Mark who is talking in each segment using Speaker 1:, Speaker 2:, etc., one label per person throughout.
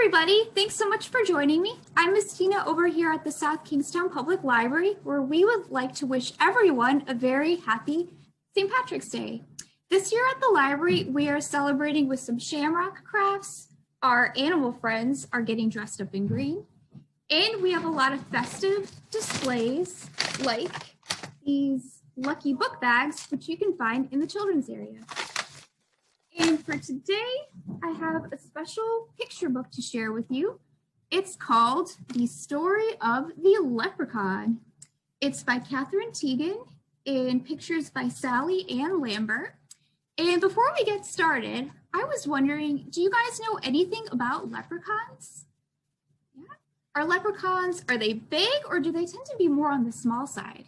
Speaker 1: everybody, thanks so much for joining me. I'm Miss Tina over here at the South Kingstown Public Library, where we would like to wish everyone a very happy St. Patrick's Day. This year at the library, we are celebrating with some shamrock crafts. Our animal friends are getting dressed up in green, and we have a lot of festive displays like these lucky book bags, which you can find in the children's area. And for today, I have a special picture book to share with you. It's called The Story of the Leprechaun. It's by Catherine Teagan and pictures by Sally Ann Lambert. And before we get started, I was wondering, do you guys know anything about leprechauns? Yeah. Are leprechauns, are they big or do they tend to be more on the small side?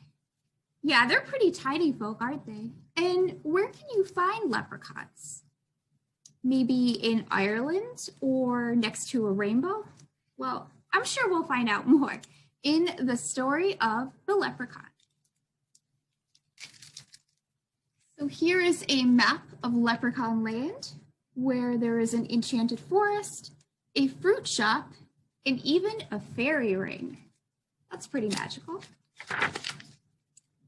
Speaker 1: Yeah, they're pretty tiny folk, aren't they? And where can you find leprechauns? Maybe in Ireland or next to a rainbow? Well, I'm sure we'll find out more in the story of the leprechaun. So here is a map of Leprechaun Land, where there is an enchanted forest, a fruit shop, and even a fairy ring. That's pretty magical.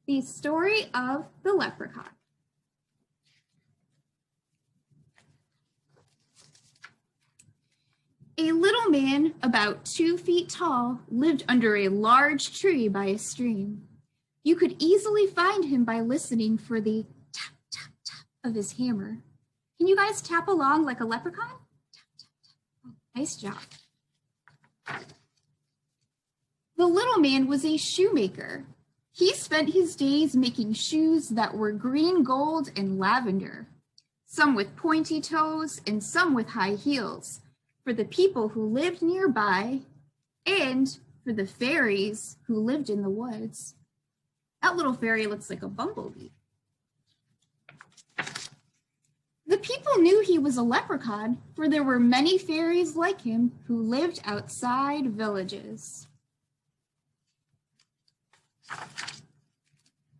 Speaker 1: The story of the leprechaun. A little man about 2 feet tall lived under a large tree by a stream. You could easily find him by listening for the tap, tap, tap of his hammer. Can you guys tap along like a leprechaun? Tap, tap, tap. Oh, nice job. The little man was a shoemaker. He spent his days making shoes that were green gold and lavender, some with pointy toes and some with high heels, for the people who lived nearby and for the fairies who lived in the woods. That little fairy looks like a bumblebee. The people knew he was a leprechaun, for there were many fairies like him who lived outside villages.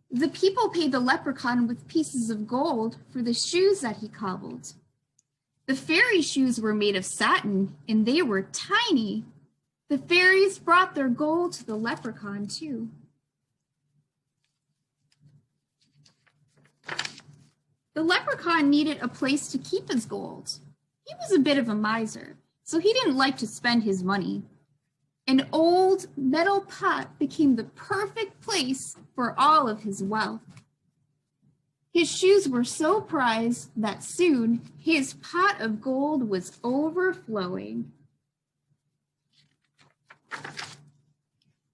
Speaker 1: The people paid the leprechaun with pieces of gold for the shoes that he cobbled. The fairy shoes were made of satin, and they were tiny. The fairies brought their gold to the leprechaun, too. The leprechaun needed a place to keep his gold. He was a bit of a miser, so he didn't like to spend his money. An old metal pot became the perfect place for all of his wealth. His shoes were so prized that soon his pot of gold was overflowing.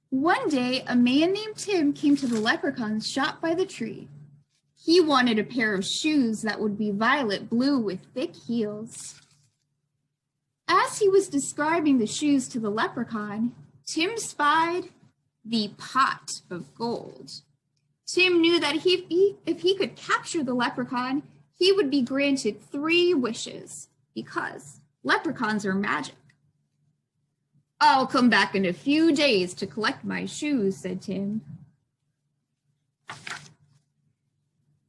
Speaker 1: One day, a man named Tim came to the leprechaun's shop by the tree. He wanted a pair of shoes that would be violet blue with thick heels. As he was describing the shoes to the leprechaun, Tim spied the pot of gold. Tim knew that if he could capture the leprechaun, he would be granted 3 wishes, because leprechauns are magic. "I'll come back in a few days to collect my shoes," said Tim.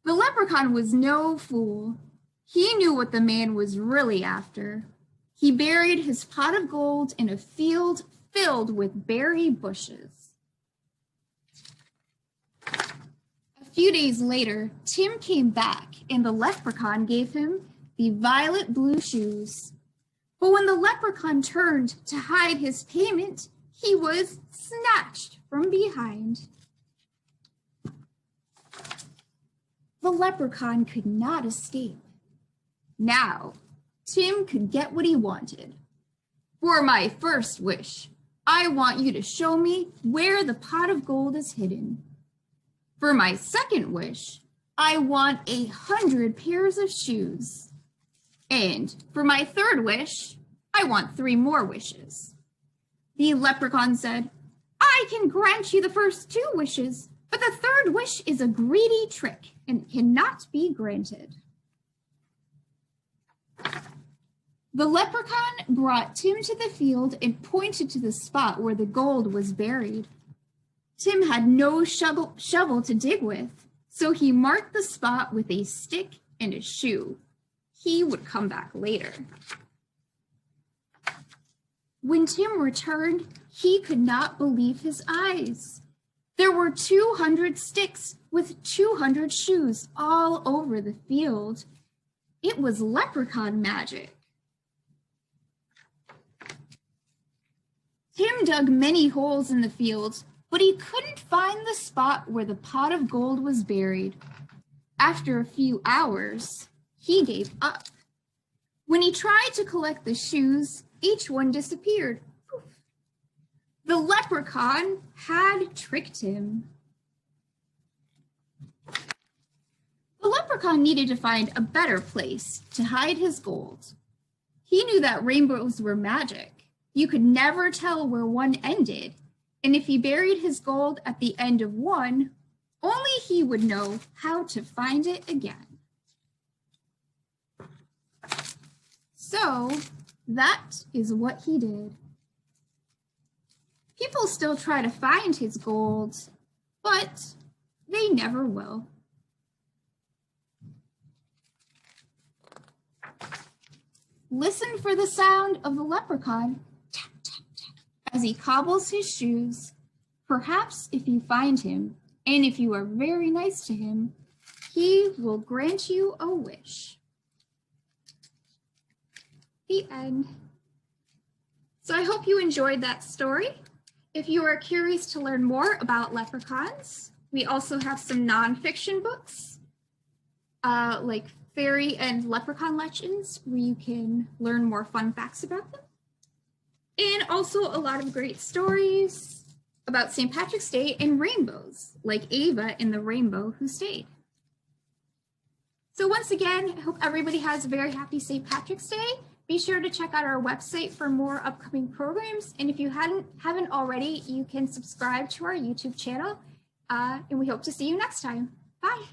Speaker 1: The leprechaun was no fool. He knew what the man was really after. He buried his pot of gold in a field filled with berry bushes. A few days later, Tim came back and the leprechaun gave him the violet blue shoes. But when the leprechaun turned to hide his payment, he was snatched from behind. The leprechaun could not escape. Now, Tim could get what he wanted. "For my first wish, I want you to show me where the pot of gold is hidden. For my second wish, I want 100 pairs of shoes. And for my third wish, I want 3 more wishes." The leprechaun said, "I can grant you the first 2 wishes, but the third wish is a greedy trick and cannot be granted." The leprechaun brought Tim to the field and pointed to the spot where the gold was buried. Tim had no shovel to dig with, so he marked the spot with a stick and a shoe. He would come back later. When Tim returned, he could not believe his eyes. There were 200 sticks with 200 shoes all over the field. It was leprechaun magic. Tim dug many holes in the field, but he couldn't find the spot where the pot of gold was buried. After a few hours, he gave up. When he tried to collect the shoes, each one disappeared. Poof. The leprechaun had tricked him. The leprechaun needed to find a better place to hide his gold. He knew that rainbows were magic. You could never tell where one ended, and if he buried his gold at the end of one, only he would know how to find it again. So that is what he did. People still try to find his gold, but they never will. Listen for the sound of the leprechaun tap, tap, tap, as he cobbles his shoes. Perhaps if you find him, and if you are very nice to him, he will grant you a wish. The end. So I hope you enjoyed that story. If you are curious to learn more about leprechauns, we also have some nonfiction books, like fairy and leprechaun legends, where you can learn more fun facts about them. And also a lot of great stories about St. Patrick's Day and rainbows, like Ava in the Rainbow Who Stayed. So once again, I hope everybody has a very happy St. Patrick's Day. Be sure to check out our website for more upcoming programs. And if you haven't already, you can subscribe to our YouTube channel. And we hope to see you next time. Bye.